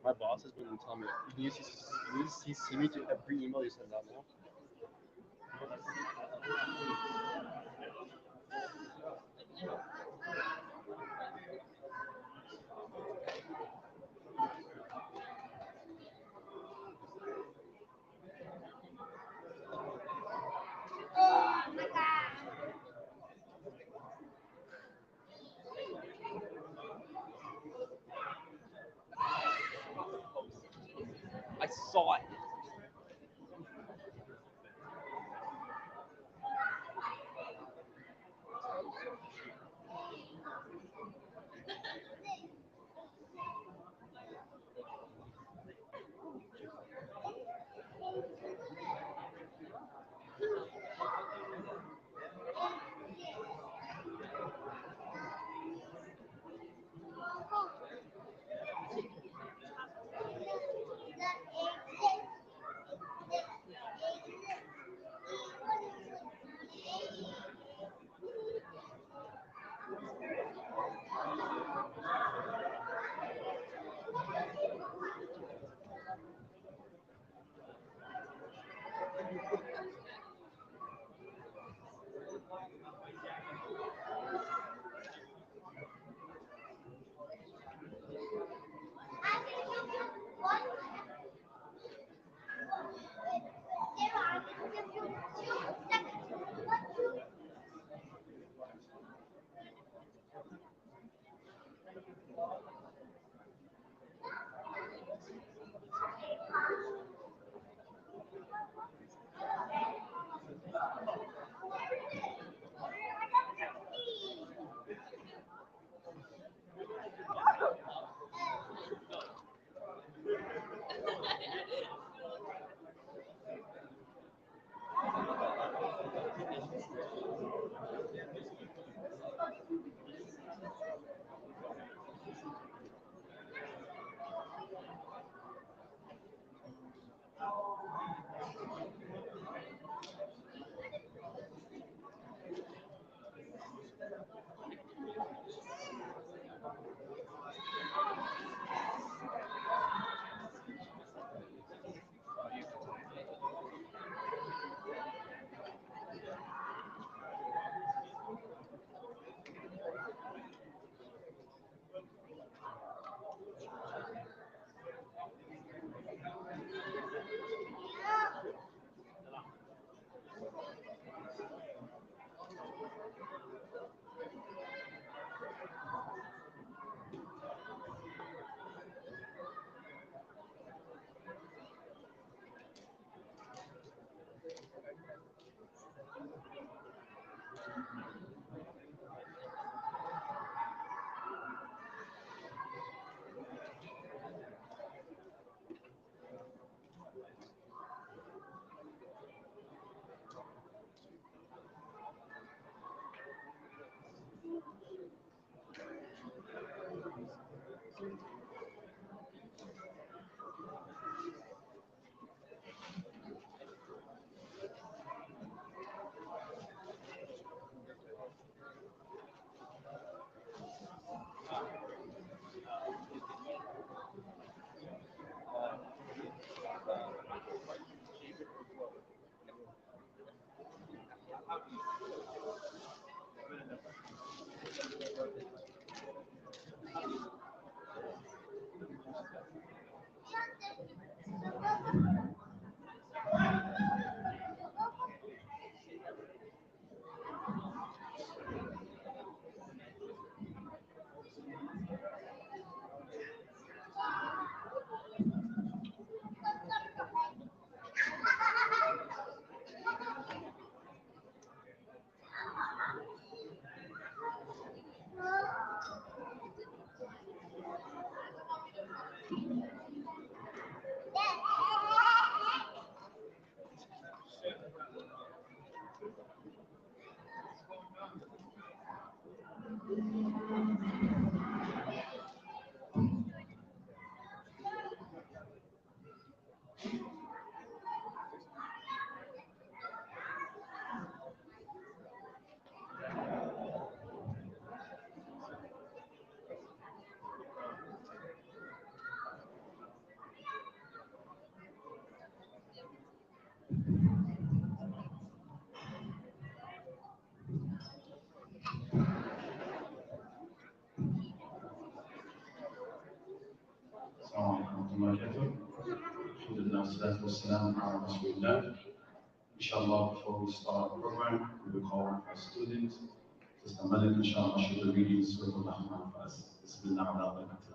My boss has been telling me you see me to every email you send out now. I saw it. السلام عليكم ورحمة الله وبركاته. الحمد لله والصلاة والسلام على رسول الله. Inshallah, before we start the program, we will call our students. Sister Malik, inshallah, she will read Surah Al-Rahman for us. Bismillah ar-Rahman ar-Rahim.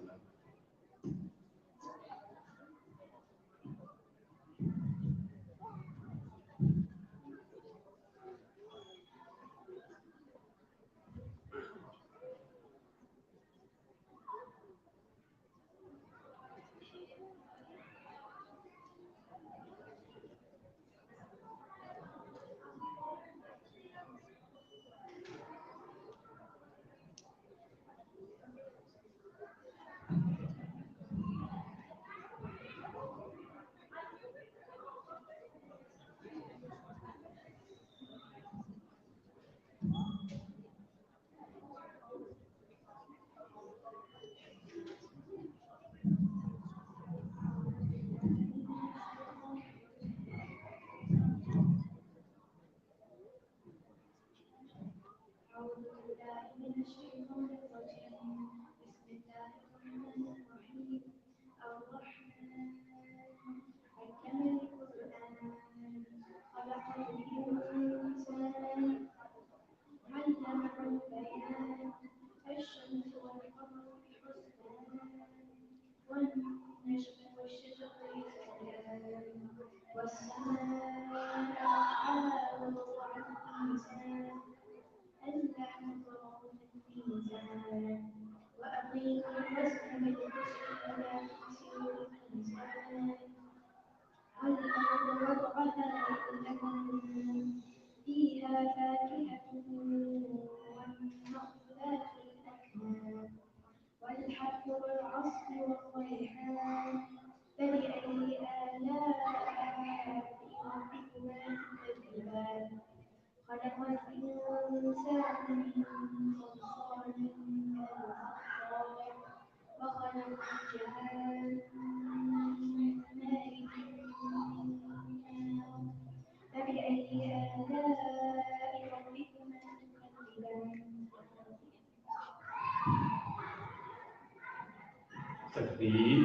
Takbir.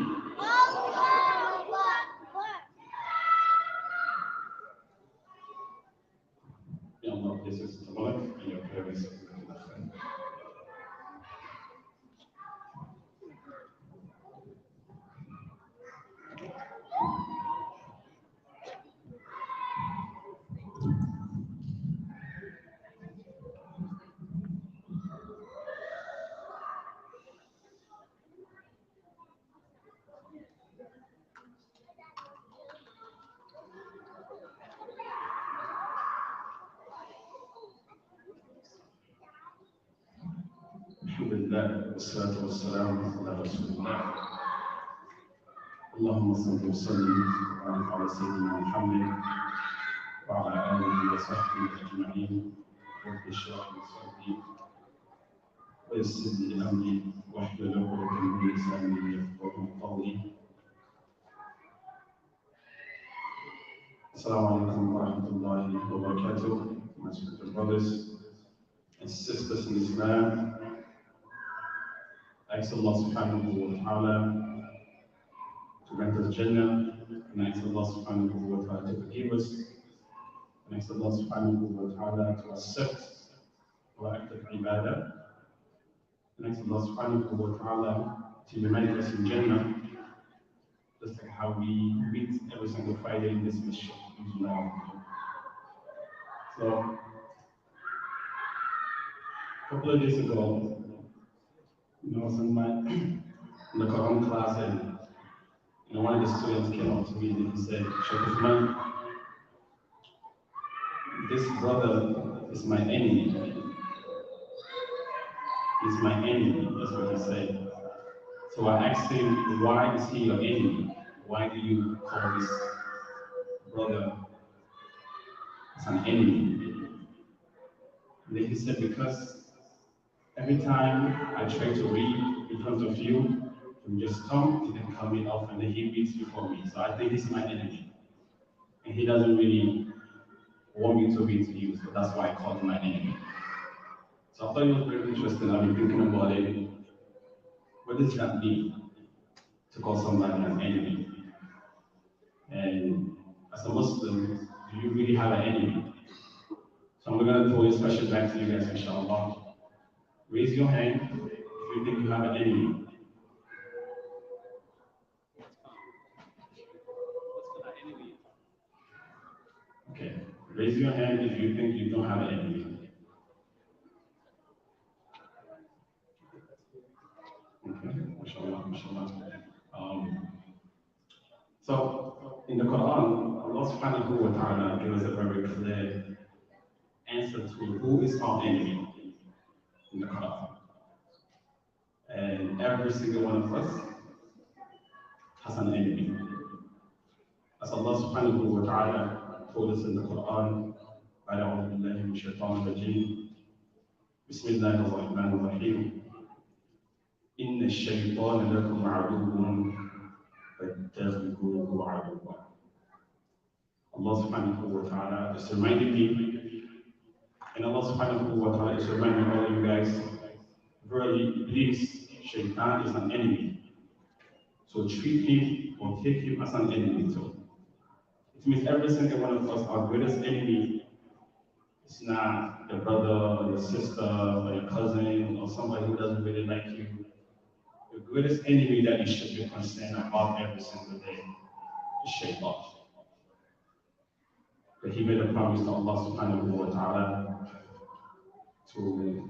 May Allah bless us to Malik and your parents. الحمد لله والصلاة والسلام على رسول الله. اللهم صل وسلم وبارك على سيدنا محمد وعلى آله وصحبه أجمعين. رب اشرح لي صدري ويسر لي أمري واحلل عقدة من لساني يفقهوا قولي. Assalamu alaikum wa rahmatullahi wa barakatuh. My spiritual brothers and sisters in Islam, I ask Allah subhanahu wa ta'ala to grant us Jannah, and I ask Allah subhanahu wa ta'ala to forgive us, and I ask Allah subhanahu wa ta'ala to accept our act of ibadah, and I ask Allah subhanahu wa ta'ala to unite us in Jannah, just like how we meet every single Friday in this mission. So, a couple of days ago, I was in the Quran class, and one of the students came up to me and he said, Sheikh Usman, this brother is my enemy. He's my enemy, that's what he said. So I asked him, why is he your enemy? Why do you call this brother as an enemy? And then he said, because every time I try to read in front of you, you just come and then cut me off, and then he reads before me. So I think he's my enemy. And he doesn't really want me to read to you, so that's why I called him my enemy. So I thought it was very interesting. I've been thinking about it. What does that mean? to call somebody an enemy. And as a Muslim, do you really have an enemy? So I'm going to throw this question back to you guys, inshallah. Raise your hand if you think you have an enemy. Okay, raise your hand if you think you don't have an enemy. Okay, mashallah, mashallah. So, in the Quran, Allah subhanahu wa ta'ala gives us a very clear answer to who is our enemy in the Quran. And every single one of us has an enemy. As Allah subhanahu wa ta'ala told us in the Quran, أعوذ بالله من الشيطان الرجيم بسم الله الرحمن الرحيم إن الشيطان لكم عدو فاتخذوه عدوا. Allah subhanahu wa ta'ala is reminding me, and Allah subhanahu wa ta'ala is reminding all of you guys, verily, Iblis, Shaitan is an enemy. So treat him or take him as an enemy too. It means every single one of us, our greatest enemy is not your brother or your sister or your cousin or somebody who doesn't really like you. The greatest enemy that you should be concerned about every single day is Shaitan. But he made a promise to Allah subhanahu wa ta'ala to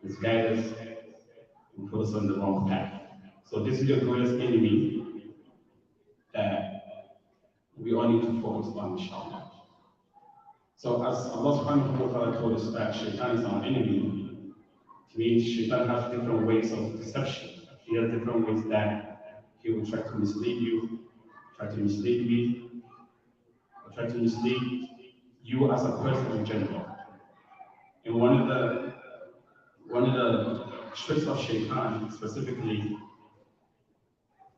misguide us and put us on the wrong path. So this is your greatest enemy that we all need to focus on, inshallah. So as Allah subhanahu wa ta'ala told us that Shaitan is our enemy, it means Shaitan has different ways of deception. He has different ways that he will try to mislead you, try to mislead me, or try to mislead you as a person in general. And one of the tricks of Shaitan specifically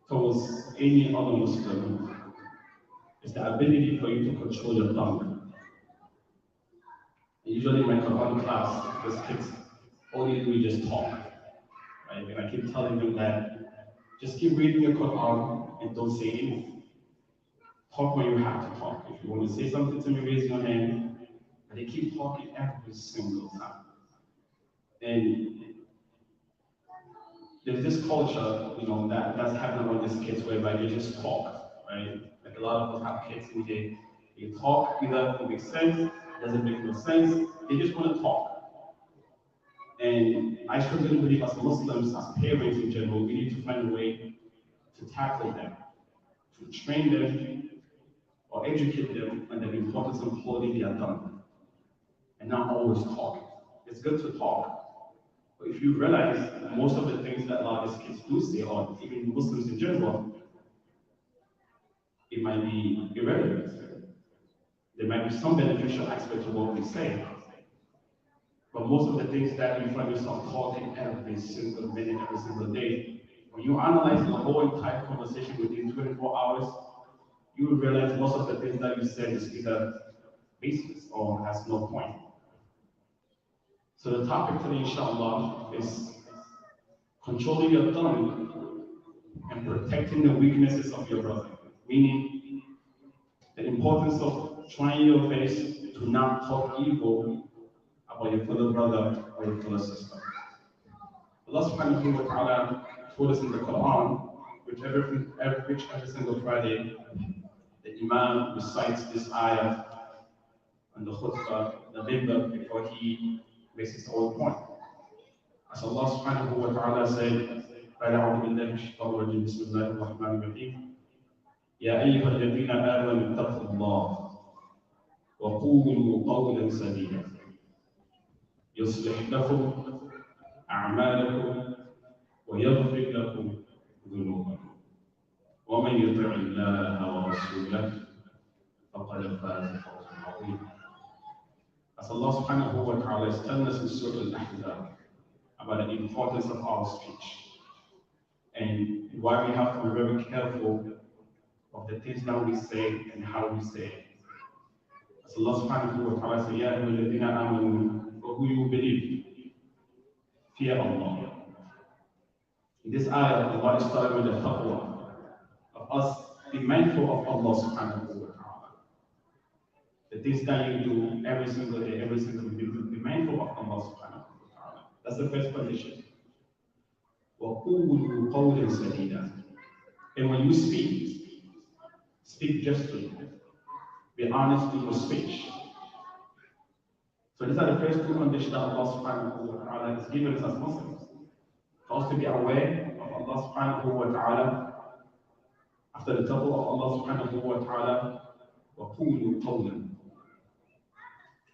towards any other Muslim is the ability for you to control your tongue. And usually in my Quran class, those kids, all you do is just talk. Right? And I keep telling them that just keep reading your Quran and don't say anything. Talk when you have to talk. If you want to say something to me, raise your hand. But they keep talking every single time. And there's this culture, that's happening among these kids whereby they just talk, right? Like a lot of us have kids in here. They talk, either it makes sense, doesn't make no sense. They just want to talk. And I strongly believe as Muslims, as parents in general, we need to find a way to tackle them, to train them or educate them on the importance of holding their tongue and not always talking. It's good to talk, but if you realize that most of the things that a lot of these kids do say, or even Muslims in general, it might be irrelevant. There might be some beneficial aspect to what we say, but most of the things that you find yourself talking every single minute, every single day, when you analyze the whole entire conversation within 24 hours, you will realize most of the things that you said is either baseless or has no point. So the topic today, inshallah, is controlling your tongue and protecting the weaknesses of your brother. Meaning the importance of trying your best to not talk evil about your fellow brother or your fellow sister. Allah subhanahu wa ta'ala told us in the Quran, which every single Friday, the Imam recites this ayah on the khutbah, the minbar, before he makes his own point. As Allah subhanahu wa ta'ala said, أعوذ بالله من الشيطان الرجيم بسم الله الرحمن الرحيم يا أيها الذين آمنوا اتقوا الله وقولوا قولا سديدا يصلح لكم أعمالكم ويغفر لكم ذنوبكم ومن يطع الله ورسوله فقد فاز فوزا عظيما. As Allah subhanahu wa ta'ala is telling us in Surah Al-Ahzab about the importance of our speech and why we have to be very careful of the things that we say and how we say it. As Allah subhanahu wa ta'ala says, Ya ayyuhalladhina amanu, for who you believe, fear Allah. In this ayah, Allah is starting with the taqwa. us be mindful of Allah subhanahu wa ta'ala. The things that you do every single day, every single day, be mindful of Allah subhanahu wa ta'ala. That's the first condition. وَقُولُوا قَوْلًا سَدِيدًا. And when you speak justly. Be honest in your speech. So these are the first two conditions that Allah subhanahu wa ta'ala has given us as Muslims. For us to be aware of Allah subhanahu wa ta'ala. After the taqwa of Allah subhanahu wa ta'ala, وَقُولُوا قَوْلًا.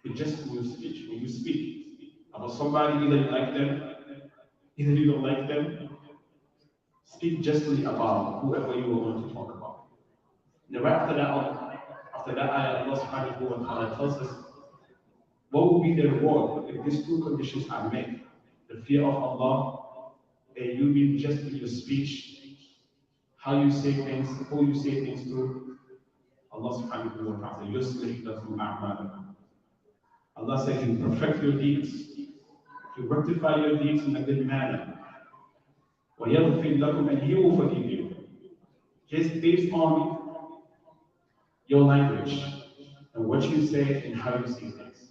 Be just in your speech. When you speak about somebody, either you like them, either you don't like them, speak justly about whoever you are going to talk about. And right after that ayah, Allah subhanahu wa ta'ala tells us what will be the reward if these two conditions are met. The fear of Allah, and you be just in your speech, how you say things, who you say things to. Allah subhanahu wa ta'ala يُصْلِحْ لَكُمْ أَعْمَالَكُمْ. Allah says you perfect your deeds, you rectify your deeds in a good manner. وَيَغْفِرْ لَكُمْ, and He will forgive you. Just based on your language and what you say and how you say things.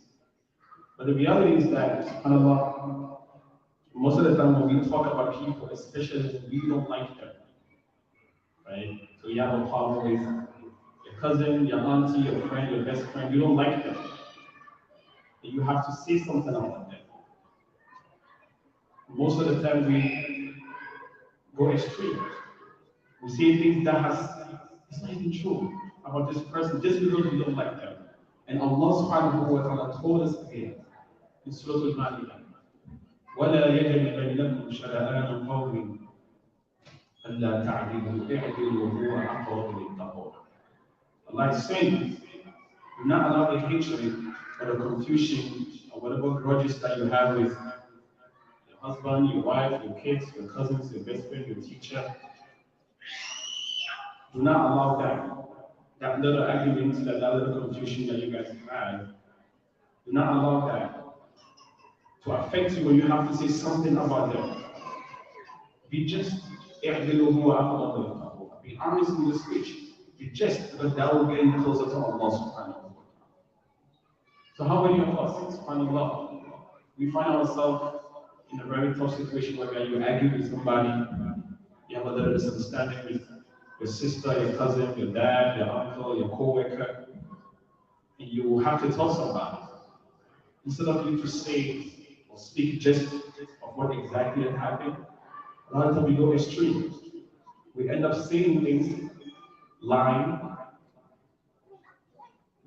But the reality is that, subhanAllah, most of the time when we talk about people, especially when we don't like them, right? So you have a problem with your cousin, your auntie, your friend, your best friend, you don't like them. And you have to say something about them. Most of the time we go extreme. We say things that it's not even true about this person just because we don't like them. And Allah subhanahu wa ta'ala told us again in Surah Al-Ma'idah, وَلَا يَجْرِمَنَّكُمْ شَنَآنُ قَوْمٍ أَلَّا تَعْدِلُوا اعْدِلُوا هُوَ أَقْرَبُ لِلتَّقْوَى. Allah is saying, do not allow the hatred or the confusion or whatever grudges that you have with your husband, your wife, your kids, your cousins, your best friend, your teacher. Do not allow that little argument, that little confusion that you guys have. Do not allow that to affect you when you have to say something about them. Be just. Be honest in your speech. Be just, because that will get you closer to Allah subhanahu wa ta'ala. So how many of us, subhanAllah, we find ourselves in a very tough situation where you argue with somebody, you have a little misunderstanding with your sister, your cousin, your dad, your uncle, your co-worker, and you have to tell somebody. Instead of you to say or speak just of what exactly had happened, a lot of times we go extreme. We end up saying things, lying,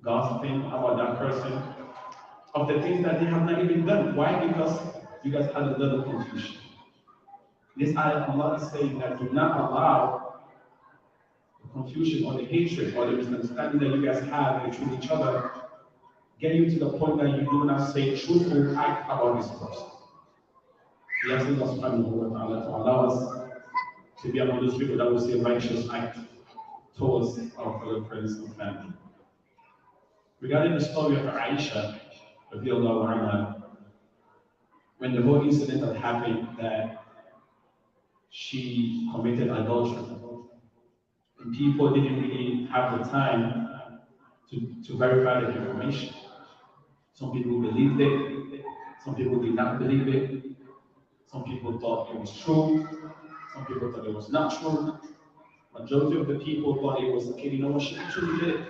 gossiping about that person, of the things that they have not even done. Why? Because you guys had a little confusion. This ayah, Allah is saying that do not allow the confusion or the hatred or the misunderstanding that you guys have between each other get you to the point that you do not say truthful act about this person. We ask Allah subhanahu wa ta'ala to allow us to be among those people that will say righteous act towards our fellow friends and family. Regarding the story of Aisha, radiallahu anha, when the whole incident had happened that she committed adultery, and people didn't really have the time to verify the information. Some people believed it, some people did not believe it, some people thought it was true, some people thought it was not true. Majority of the people thought it was okay, you know what, she actually did it.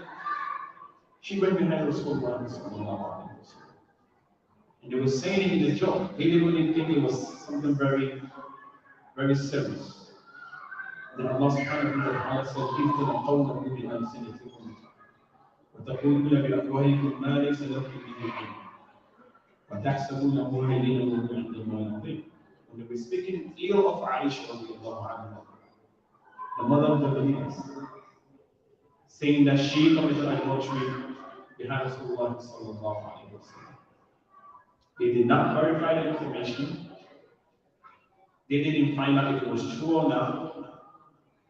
She went behind Rasulullah sallallahu alaihi wasallam. And they were saying it in a joke. They didn't really think it was something very, very serious. Then Allah subhanahu wa ta'ala said, إِذْ تَلَقَوْنَهُ بِأَلْسِنَتِكُمْ وَتَقُولُونَ بِأَفْوَاهِكُمْ مَا لَيْسَ لَكُمْ بِهِ عِلْمٌ وَتَحْسَبُونَهُ هَيِّنًا وَهُوَ عِندَ اللَّهِ عَظِيمٌ. When they were speaking ill of Aisha radiallahu anha, the mother of the believers, saying that she committed adultery behind Rasulullah sallallahu alaihi wasallam. They did not verify the information. They didn't find out if it was true or not,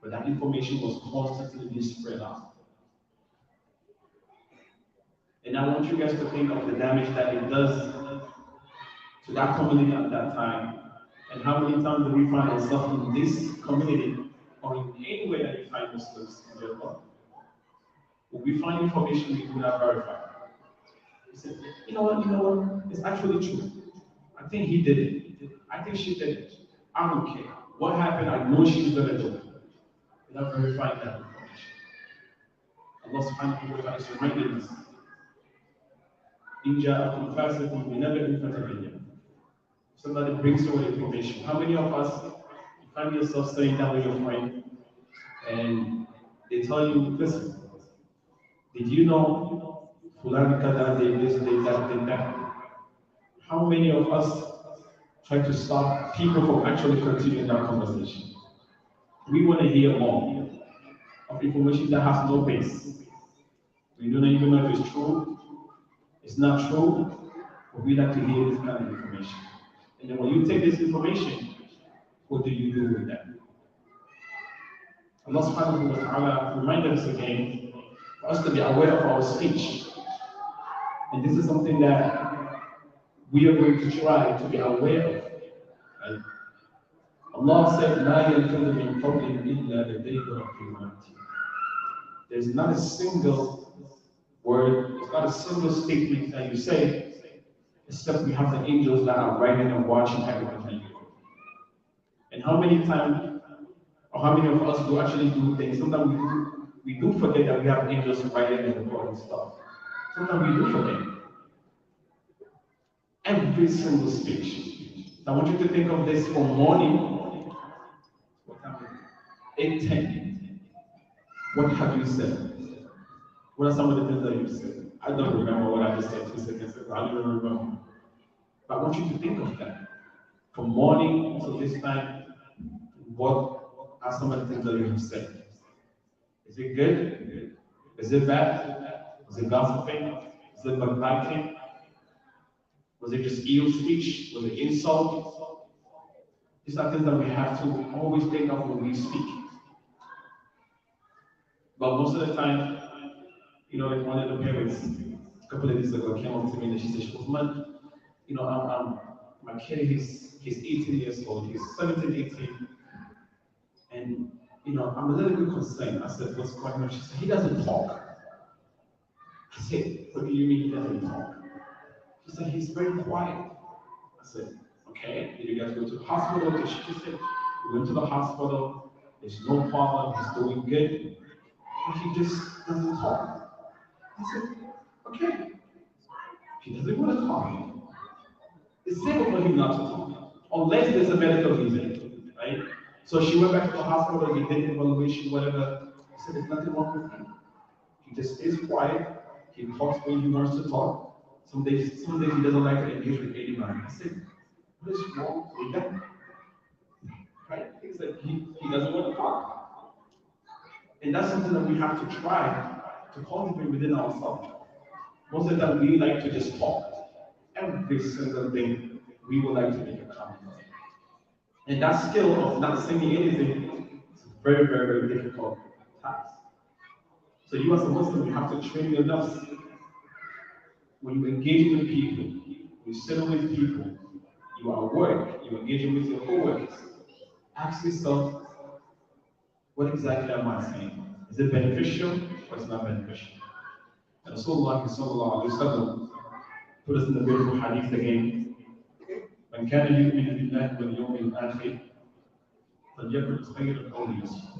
but that information was constantly being spread out. And I want you guys to think of the damage that it does to that community at that time. And how many times do we find ourselves in this community or in anywhere that you find Muslims in their world, when we find information we do not verify, we say, you know what, it's actually true. I think he did it. I think she did it. I don't care. What happened, I know she's gonna do it. Without verifying that information. Allah subhanahu wa ta'ala is reminding us, إِنْ جَاءَكُمْ فَاسِقٌ بِنَبَإٍ فَتَبَيَّنُوا. Somebody brings you information. How many of us, you find yourself sitting down with your friend and they tell you, listen, did you know Fulani Kada did this, did that, did that? How many of us try to stop people from actually continuing that conversation? We want to hear more of information that has no base. We don't even know if it's true, it's not true, but we like to hear this kind of information. And then when you take this information, what do you do with that? Allah subhanahu wa ta'ala reminds us again for us to be aware of our speech. And this is something that we are going to try to be aware of. Right? Allah said, "La yalfidu min qawlin illa ladayhi raqibun atid." There's not a single word, there's not a single statement that you say, except we have the angels that are writing and watching everything that you do. And how many times, or how many of us do actually do things? Sometimes we do forget that we have angels writing and recording stuff. Sometimes we do forget. Every single speech. I want you to think of this from morning. What time is it? 8:10. What have you said? What are some of the things that you said? I don't remember what I just said 2 seconds ago. I don't even remember. But I want you to think of that. From morning to this time, what are some of the things that you have said? Is it good? Is it bad? Was it gossiping? Was it backbiting? Was it just ill speech? Was it insult? These are things that we have to always think of when we speak. But most of the time, like one of the parents a couple of days ago came up to me and she said, "Man, my kid, he's 18 years old, he's 17, 18, and I'm a little bit concerned." I said, "What's going on?" She said, "He doesn't talk." I said, "What do you mean he doesn't talk?" She said, "He's very quiet." I said, "Okay, did you guys go to the hospital?" She said, "We went to the hospital, there's no problem, he's doing good, but he just doesn't talk." I said, "Okay, he doesn't want to talk. It's safe for him not to talk, unless there's a medical reason, right?" So she went back to the hospital, he did evaluation, whatever. He said, "There's nothing wrong with him. He just stays quiet, he talks when he wants to talk. Some days he doesn't like to engage with anybody." I said, "What is wrong with that?" Right? He said, he doesn't want to talk. And that's something that we have to try to cultivate within ourselves. Most of the time, we like to just talk. Every single thing, we would like to make a comment. And that skill of not saying anything is a very, very, very difficult task. So you as a Muslim, you have to train your nafs. When you engage with people, you sit with people, you are at work, you're engaging with your co-workers, ask yourself, what exactly am I saying? Is it beneficial or is it not beneficial? And Rasulullah sallallahu alayhi wa sallam put us in the beautiful hadith again. من كان يؤمن بالله واليوم الآخر فليكن خيرا أو ليصمت.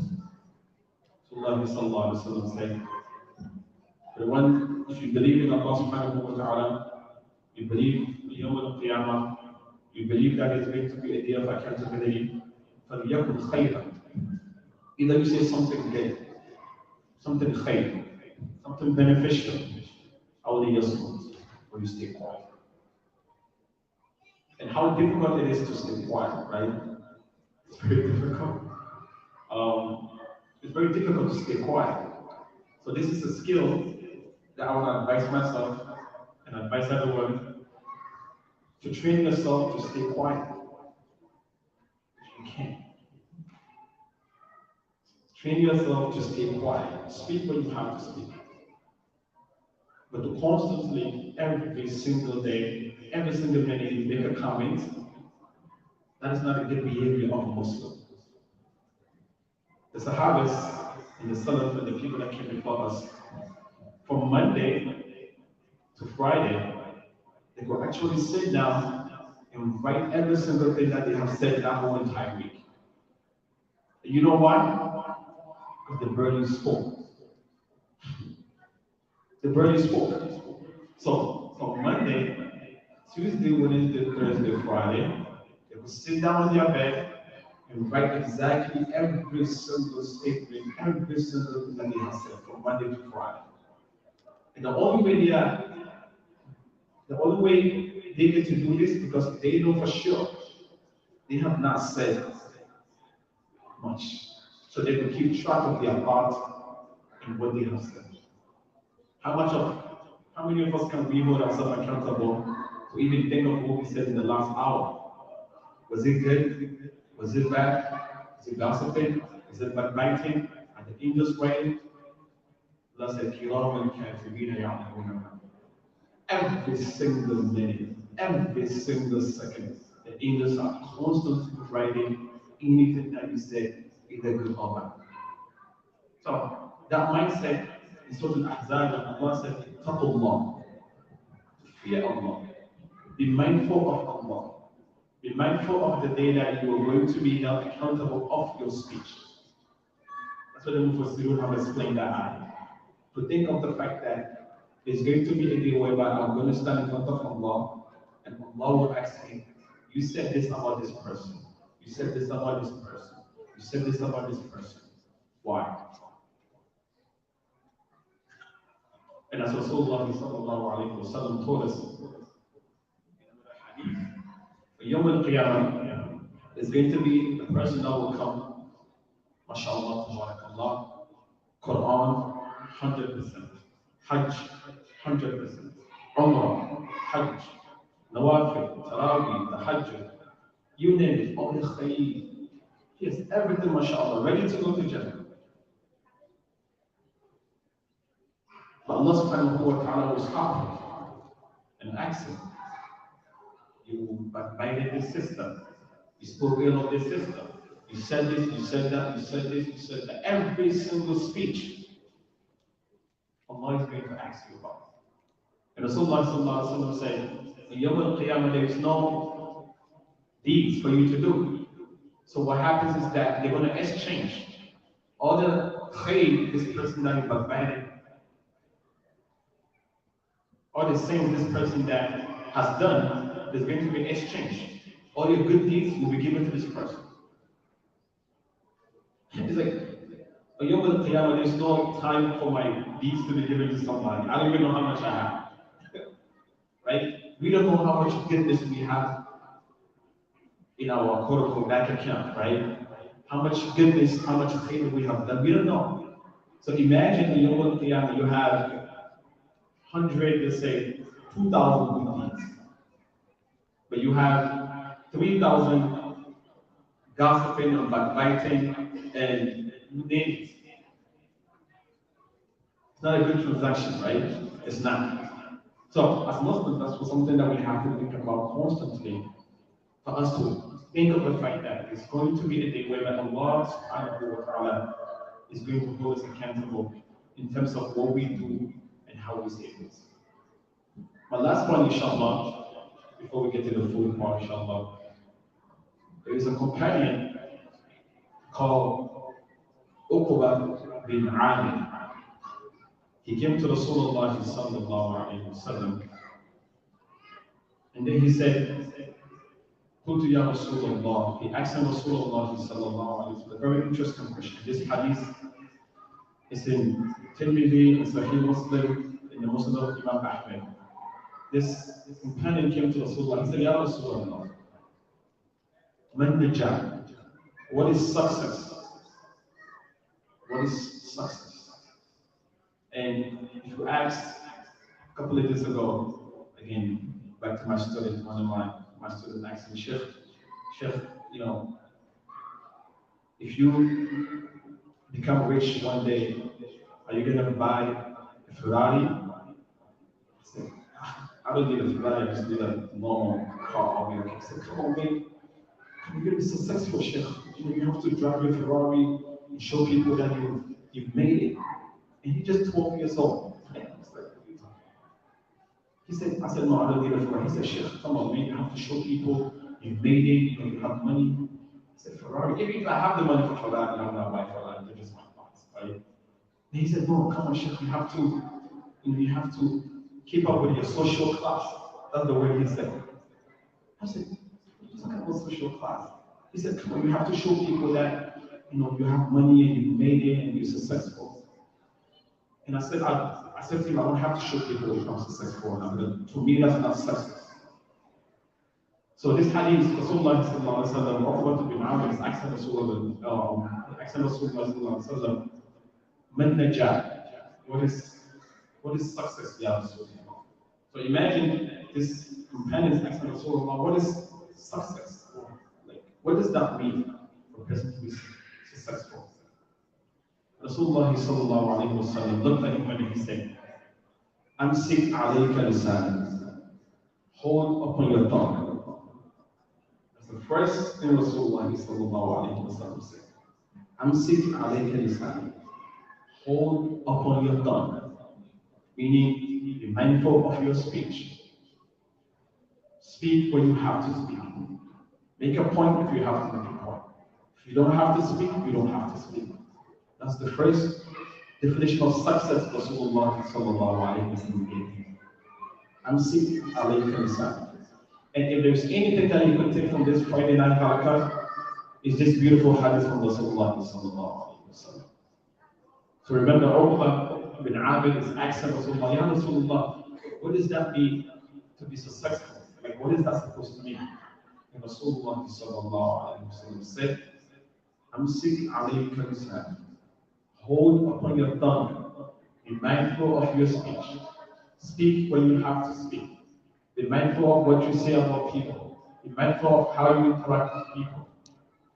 Rasulullah sallallahu alayhi wa sallam said, the one, if you believe in Allah subhanahu wa ta'ala, you believe in Yawm al-Qiyamah, you believe that it's going to be a day of accountability, فليكن خيرا. Either you say something good, something khayr, something beneficial, or you stay quiet. And how difficult it is to stay quiet, right? It's very difficult. It's very difficult to stay quiet. So this is a skill that I want to advise myself and advise everyone to train yourself to stay quiet. If you can. Train yourself to stay quiet. Speak when you have to speak. But to constantly, every single day, every single minute, make a comment, that is not a good behavior of a Muslim. the Sahabas and the Salaf and the people that came before us, from Monday to Friday, they will actually sit down and write every single thing that they have said that whole entire week. You know why? Because the burden spoke. The burden spoke. So from Monday, Tuesday, Wednesday, Thursday, Friday, they will sit down on their bed and write exactly every single statement, every single thing that they have said from Monday to Friday. And the only way they get to do this because they know for sure they have not said much. So they will keep track of their thoughts and what they have said. How much of how many of us can we hold ourselves accountable to even think of what we said in the last hour? Was it good? Was it bad? Was it gossiping? Was it backbiting? Are the angels praying? Allah said, كِرَامًا كَاتِبِينَ يَعْلَمُونَ. Every single minute, every single second, the angels are constantly writing anything that you said, either good or bad. So that mindset is Surah Al-Ahzab, and Allah said, "Ittaqullah." Fear Allah. Be mindful of Allah. Be mindful of the day that you are going to be held accountable of your speech. That's what the Mufassirun have explained that ayah. To think of the fact that there's going to be a day whereby I'm going to stand in front of Allah and Allah will ask me, you said this about this person. You said this about this person. You said this about this person. Why? And as Rasulullah sallallahu alayhi wa sallam told us, Yawm al-Qiyamah, there's going to be a person that will come, mashallah, tabarakallah, Quran, 100%, Hajj, 100%, Umrah, Hajj, Nawafil, Taraweeh, Tahajjud, you name it, all the khayr. He has everything, mashallah, ready to go to Jannah. But Allah subhanahu wa ta'ala was harmful and asked him, you backbited this sister, you spoke ill of this sister, you said this, you said that, you said this, you said that. Every single speech, Allah is going to ask you about. And Rasulullah sallallahu alaihi wasallam said, in Yawm al-Qiyamah there is no deeds for you to do. So what happens is that they're going to exchange all the khayr this person that you backbited, or the same this person that has done, there's going to be exchange. All your good deeds will be given to this person. It's like, on Yawm al-Qiyamah, there's no time for my deeds to be given to somebody. I don't even know how much I have. Right? We don't know how much goodness we have in our quote-unquote bank account, right? How much goodness, how much favor we have done. We don't know. So imagine in Yawm al-Qiyamah, you have 100, let's say, 2,000 good deeds. But you have 3,000 gossiping and backbiting and you name it. It's not a good transaction, right? It's not. So as Muslims, that's something that we have to think about constantly for us to think of the fact that it's going to be a day where Allah subhanahu wa ta'ala is going to hold us accountable in terms of what we do and how we say things. My last point, inshallah, before we get to the food part, inshallah, there is a companion called Uqba bin Amir. He came to Rasulullah sallallahu alayhi wa sallam, and then he said, Qultu ya Rasulullah. He asked him Rasulullah sallallahu alayhi wa sallam, a very interesting question. This hadith is in Tirmidhi, in Sahih Muslim, in the Muslim of Imam Ahmed. This companion came to Rasulullah. He said, Ya Rasulullah, man najah? What is success? What is success? And if you asked a couple of days ago, again, back to my student, one of my students asked me, Sheikh, you know, if you become rich one day, are you going to buy a Ferrari? I said, I don't need a Ferrari, I just need a normal car. I'll be okay. I said, come on, man, you're going to be successful, Sheikh. You have to drive a Ferrari, and show people that you've made it. And you just 12 years old. I was like, what are you talking about? He said, I said, no, I don't need a Ferrari. He said, Sheikh, come on, man, you have to show people you've made it, you have money. I said, Ferrari, if I have the money for Ferrari, I'm not buying Ferrari, they're just my thoughts, right? And he said, no, come on, Sheikh, you have to keep up with your social class. That's the word he said. I said, what are you talking about social class? He said, come on, you have to show people that you have money and you made it and you're successful. And I said to him, I don't have to show people if I'm successful. To me, that's not success. So this hadith, Rasulullah sallallahu alaihi wasallam, Uqbah bin Amr is asking Rasulullah sallallahu alaihi wasallam, man najah? What is success, ya Rasulullah? So imagine this companion is asking Rasulullah, what is success? Like, what does that mean for a person to be successful? Rasulullah sallallahu alayhi wa sallam looked at him and he said, Amsik alayka lisan. Hold upon your tongue. That's the first thing Rasulullah sallallahu alayhi wa sallam said. Amsik alayka lisan. Hold upon your tongue. Meaning, be mindful of your speech. Speak when you have to speak. Make a point if you have to make a point. If you don't have to speak, you don't have to speak. That's the first definition of success Rasulullah sallallahu alayhi wa sallam gave. Amsik alayka lisan. And if there's anything that you can take from this Friday night Halaqah, is this beautiful hadith from Rasulullah sallallahu alayhi wa sallam. So remember, Uqbah bin Amr is asking Rasulullah, Ya Rasulullah, what does that mean to be successful? Like, what is that supposed to mean? And Rasulullah sallallahu alayhi wa sallam said, Amsik alayka lisan. Hold upon your tongue. Be mindful of your speech. Speak when you have to speak. Be mindful of what you say about people. Be mindful of how you interact with people.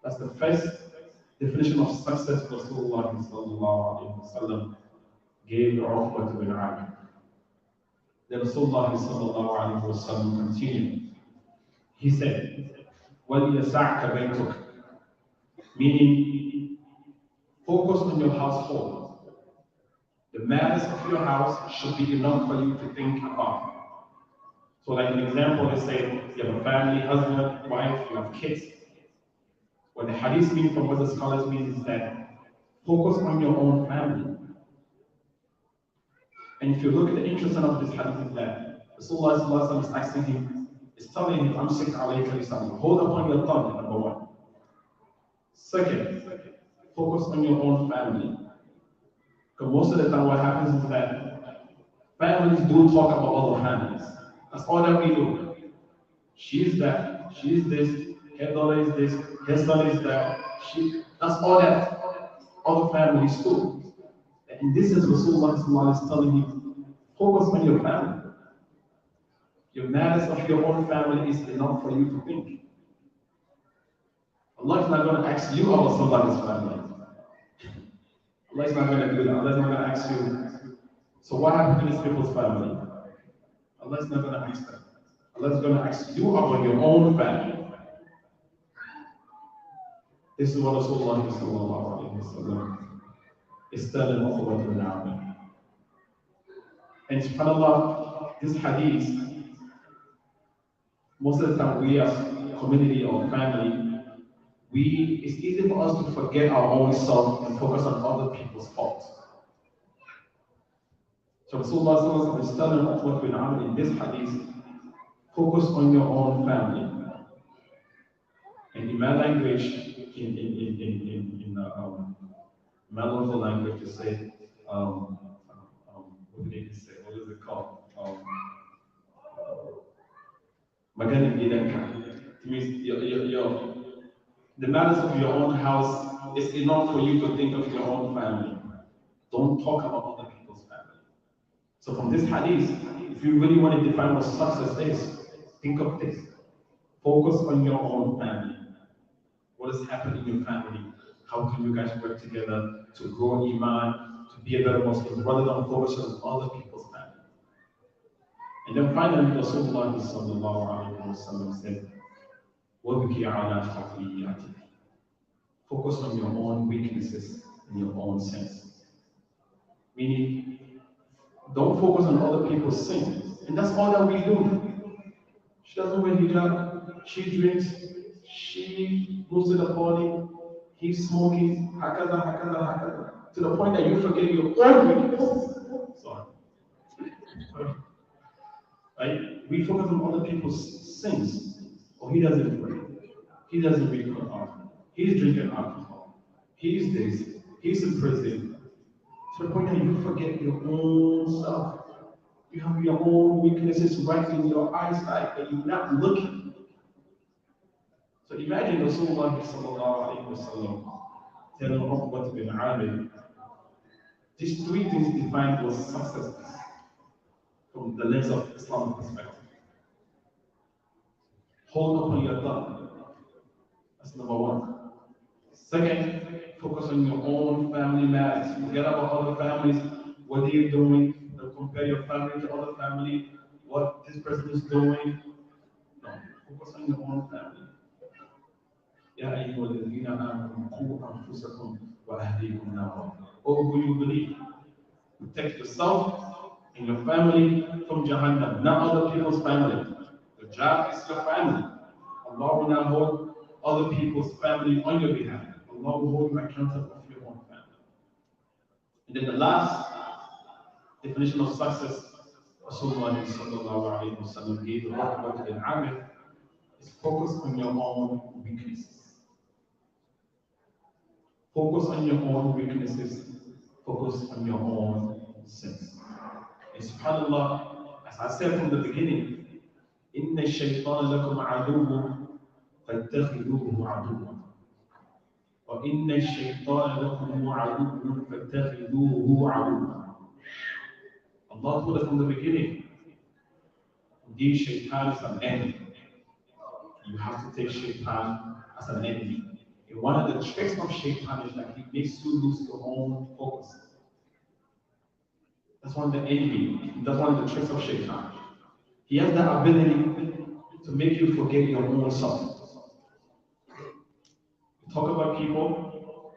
That's the first definition of success Rasulullah sallallahu gave Uqbah bin Amr. Then Rasulullah sallallahu continued. He said, وَلْيَسَعْكَ بَيْتُكَ, meaning, focus on your household. The matters of your house should be enough for you to think about. So like an example, let's say you have a family, husband, wife, you have kids. What the hadith means from what the scholars mean is that focus on your own family. And if you look at the interesting of this hadith is that Rasulullah is asking him, is telling him, Amsik alayka lisan. Hold upon your tongue, number one. Second, focus on your own family. Because most of the time what happens is that families do talk about other families. That's all that we do. She's that, she's this, her daughter is this, her son is that. That's all that other families do. And this is Rasulullah is telling you, focus on your family. Your matters of your own family is enough for you to think. Allah is not going to ask you about somebody's family. Allah is not going to do that. Allah is not going to ask you, so what happened to these people's family? Allah is not going to ask them. Allah is going to ask you about your own family. This is what Rasulullah is telling Uqbah bin Amr. And subhanAllah, this hadith, most of the time we as a community or family, it's easy for us to forget our own self and focus on other people's faults. So Rasulullah is telling Uqbah bin Amr in this hadith, focus on your own family. And in my language, in my local language, they say, what do they say? What is it called? Magaling gidanka. It means the matters of your own house is enough for you to think of your own family. Don't talk about other people's family. So from this hadith, if you really want to define what success is, think of this. Focus on your own family. What is happening in your family? How can you guys work together to grow Iman, to be a better Muslim, rather than focus on other people's family? And then finally, Rasulullah sallallahu alayhi wa sallam said, وَبِكِي عَلَى خَطِيئَتِكِ. Focus on your own weaknesses and your own sins. Meaning, don't focus on other people's sins. And that's all that we do. She doesn't wear hijab, she drinks, she goes to the party, he's smoking, hakaza, hakaza, hakaza, to the point that you forget your own weaknesses. Sorry. Right? We focus on other people's sins. Oh, he doesn't pray. He doesn't read Quran. He's drinking alcohol. He's this. He's in prison. To the point that you forget your own stuff. You have your own weaknesses right in your eyesight, but you're not looking. So imagine Rasulullah sallallahu alayhi wa sallam telling Uqbat bin Amir, these three things define what success is from the lens of Islamic perspective. Hold upon your tongue. That's number one. Second, focus on your own family matters. Forget about other families. What are you doing? Don't compare your family to other family. What this person is doing. No, focus on your own family. يا أيها الذين آمنوا قوا أنفسكم وأهليكم نارا. Oh, who you believe? Protect yourself and your family from Jahannam, not other people's family. The job is your family. Allah will not hold other people's family on your behalf. Allah will hold you accountable for your own family. And then the last definition of success, Rasulullah sallallahu alayhi wa sallam gave the Uqbat bin Amir, is focus on your own weaknesses. Focus on your own weaknesses. Focus on your own sins. And subhanAllah, as I said from the beginning, إِنَّ الشَّيْطَانَ لَكُمْ عَدُوٌّ فَاتَّخِذُوهُ عَدُوًّا وَإِنَّ الشَّيْطَانَ لَكُمْ عَدُوٌّ فَاتَّخِذُوهُ عَدُوًّا. Allah told us from the beginning, indeed shaitan is an enemy. You have to take shaitan as an enemy. And one of the tricks of shaitan is that he makes you lose your own focus. That's one of the enemy. That's one of the tricks of shaitan. He has the ability to make you forget your own self. You talk about people,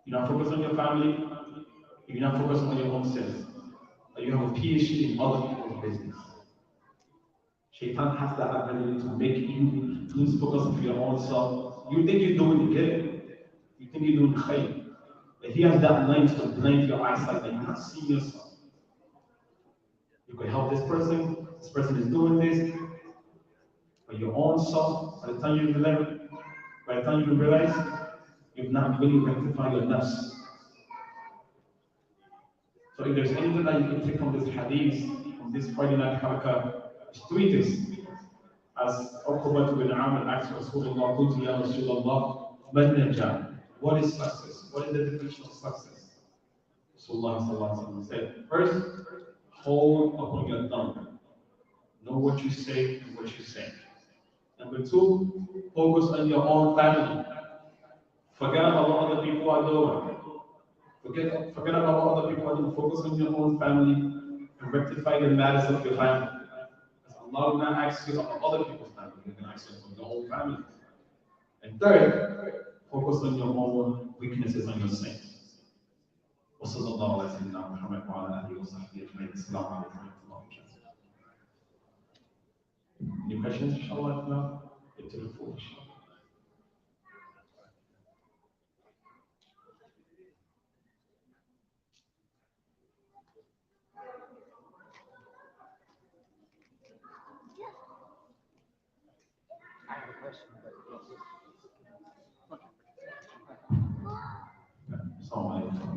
you're not focused on your family, you're not focused on your own sins. You have a PhD in other people's business. Shaitan has the ability to make you lose focus on your own self. You think you're doing good, you think you're doing khayr, but he has that lens to blind your eyesight that you're not seeing yourself. You could help this person is doing this, but your own self, by the time you realize, you've not really rectified your nafs. So if there's anything that you can take from this hadith, from this Friday night halaqah, it's three things. As Uqbat bin Amir asked Rasulullah, "Qultu ya Rasulullah, man najah?" What is success? What is the definition of success? Rasulullah sallallahu alaihi wasallam said, first, hold upon your tongue. Know what you say and what you say. Number two, focus on your own family. Forget about what other people are doing. Forget about what other people are doing. Focus on your own family and rectify the matters of your family. Allah will not ask you about other people's family. He can ask you about your own family. And third, focus on your own weaknesses and your sins. وصلى الله على سيدنا محمد وعلى آله وصحبه أجمعين. السلام عليكم ورحمة الله وبركاته. Any questions, inshallah? No? Get to the floor, inshallah. I have a question, but Assalamu alaikum.